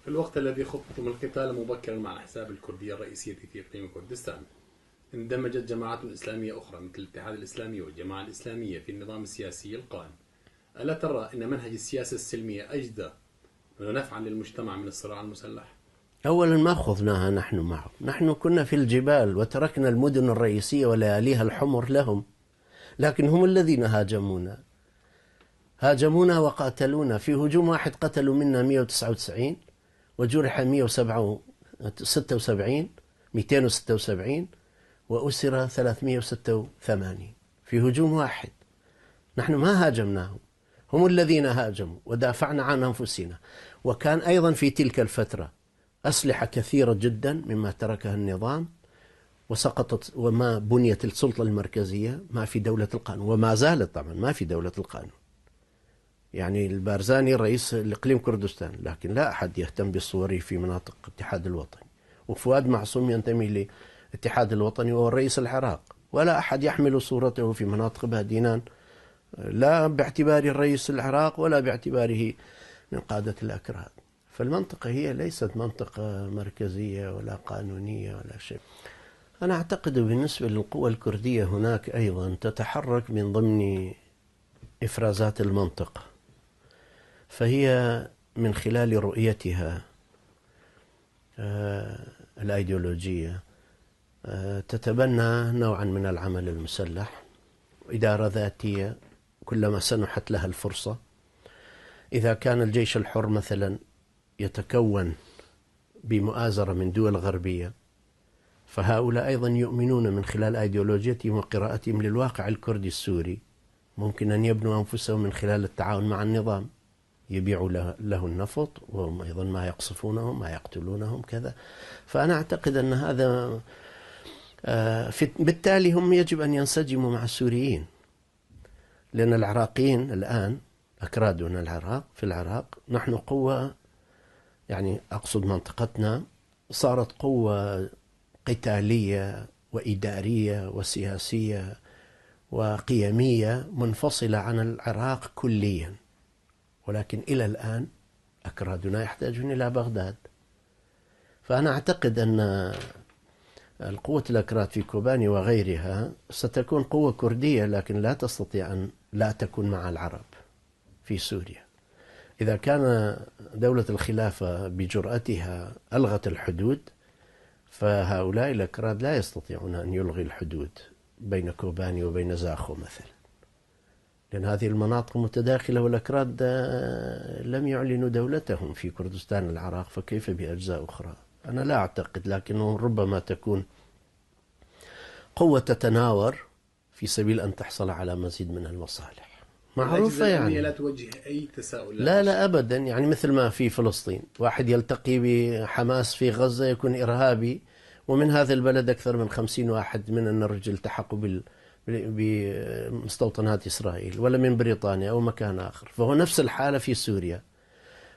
في الوقت الذي خطتم القتال مبكرا مع الأحزاب الكردية الرئيسية في إقليم كردستان، اندمجت جماعات إسلامية أخرى مثل الاتحاد الإسلامي والجماعة الإسلامية في النظام السياسي القائم. ألا ترى أن منهج السياسة السلمية أجدى ونفعا للمجتمع من الصراع المسلح؟ أولا ما خذناها نحن معه، نحن كنا في الجبال وتركنا المدن الرئيسية ولياليها الحمر لهم، لكن هم الذين هاجمونا وقاتلونا. في هجوم واحد قتلوا منا 199 وجرح 276 وأسر 386 في هجوم واحد. نحن ما هاجمناهم، هم الذين هاجموا ودافعنا عن أنفسنا. وكان أيضا في تلك الفترة أسلحة كثيرة جدا مما تركها النظام وسقطت، وما بنيت السلطة المركزية، ما في دولة القانون، وما زالت طبعا ما في دولة القانون. يعني البارزاني رئيس الإقليم كردستان، لكن لا أحد يهتم بالصوري في مناطق الاتحاد الوطني، وفؤاد معصوم ينتمي للاتحاد الوطني وهو رئيس العراق، ولا أحد يحمل صورته في مناطق بادينان، لا باعتباره رئيس العراق ولا باعتباره من قادة الأكراد. فالمنطقة هي ليست منطقة مركزية ولا قانونية ولا شيء. أنا أعتقد بالنسبة للقوى الكردية هناك أيضا تتحرك من ضمن إفرازات المنطقة، فهي من خلال رؤيتها الأيديولوجية تتبنى نوعا من العمل المسلح، إدارة ذاتية كلما سنحت لها الفرصة. إذا كان الجيش الحر مثلا يتكون بمؤازرة من دول غربية، فهؤلاء أيضا يؤمنون من خلال أيديولوجيتهم وقراءتهم للواقع الكردي السوري ممكن أن يبنوا أنفسهم من خلال التعاون مع النظام، يبيعوا له النفط وهم أيضا ما يقصفونهم ما يقتلونهم كذا. فأنا أعتقد أن هذا بالتالي هم يجب أن ينسجموا مع السوريين، لأن العراقيين الآن أكرادنا العراق في العراق نحن قوة، يعني أقصد منطقتنا صارت قوة قتالية وإدارية وسياسية وقيمية منفصلة عن العراق كليا، ولكن إلى الآن أكرادنا يحتاجون إلى بغداد. فأنا أعتقد أن القوة الأكراد في كوباني وغيرها ستكون قوة كردية، لكن لا تستطيع أن لا تكون مع العرب في سوريا. إذا كان دولة الخلافة بجرأتها ألغت الحدود، فهؤلاء الأكراد لا يستطيعون أن يلغي الحدود بين كوباني وبين زاخو مثلا، لأن هذه المناطق متداخلة، والأكراد لم يعلنوا دولتهم في كردستان العراق، فكيف بأجزاء أخرى؟ أنا لا أعتقد، لكنه ربما تكون قوة تتناور في سبيل أن تحصل على مزيد من المصالح معروفة. يعني لا توجه أي تساؤل. لا أبدا، يعني مثل ما في فلسطين واحد يلتقي بحماس في غزة يكون إرهابي، ومن هذا البلد أكثر من 50 واحد من النرويج التحقوا بمستوطنات إسرائيل، ولا من بريطانيا أو مكان آخر. فهو نفس الحالة في سوريا.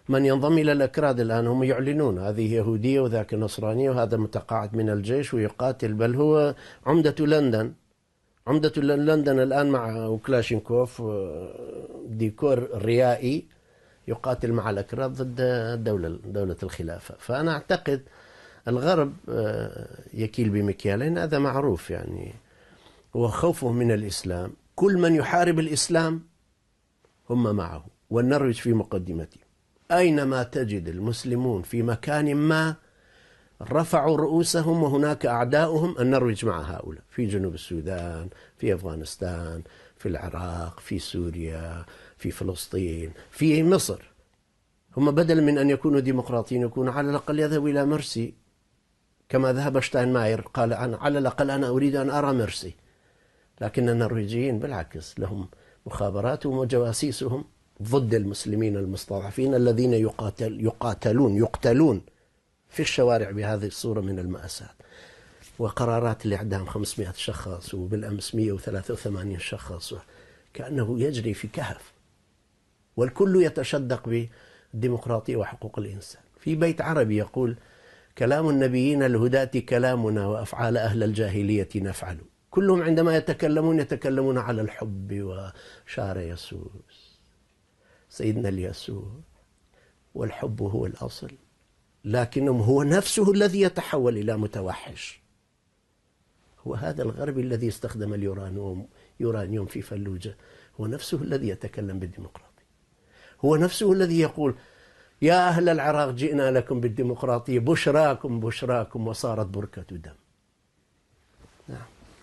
من ينضم إلى الأكراد الآن هم يعلنون هذه يهودية وذاك نصرانية وهذا متقاعد من الجيش ويقاتل، بل هو عمدة لندن الآن مع كلاشينكوف ديكور ريائي يقاتل مع الأكراد ضد دولة الخلافة. فأنا أعتقد الغرب يكيل بمكيالين، هذا معروف يعني، وخوفه من الإسلام. كل من يحارب الإسلام هم معه، والنرويج في مقدمته. أينما تجد المسلمون في مكان ما رفعوا رؤوسهم وهناك أعداؤهم، النرويج مع هؤلاء، في جنوب السودان، في أفغانستان، في العراق، في سوريا، في فلسطين، في مصر. هم بدل من أن يكونوا ديمقراطيين يكونوا على الأقل يذهبوا إلى مرسي، كما ذهب شتاينماير قال على الأقل أنا أريد أن أرى مرسي. لكن النرويجيين بالعكس لهم مخابراتهم وجواسيسهم ضد المسلمين المستضعفين الذين يقتلون في الشوارع بهذه الصورة من المأساة، وقرارات الإعدام 500 شخص وبالأمس 183 شخص، كأنه يجري في كهف، والكل يتشدق بالديمقراطية وحقوق الإنسان. في بيت عربي يقول: كلام النبيين الهداة كلامنا وأفعال أهل الجاهلية نفعل. كلهم عندما يتكلمون على الحب وشعر يسوس سيدنا اليسوع، والحب هو الأصل لكنه هو نفسه الذي يتحول إلى متوحش. هو هذا الغربي الذي استخدم اليورانيوم في فلوجة، هو نفسه الذي يتكلم بالديمقراطية، هو نفسه الذي يقول يا أهل العراق جئنا لكم بالديمقراطية، بشراكم بشراكم، وصارت بركة دم.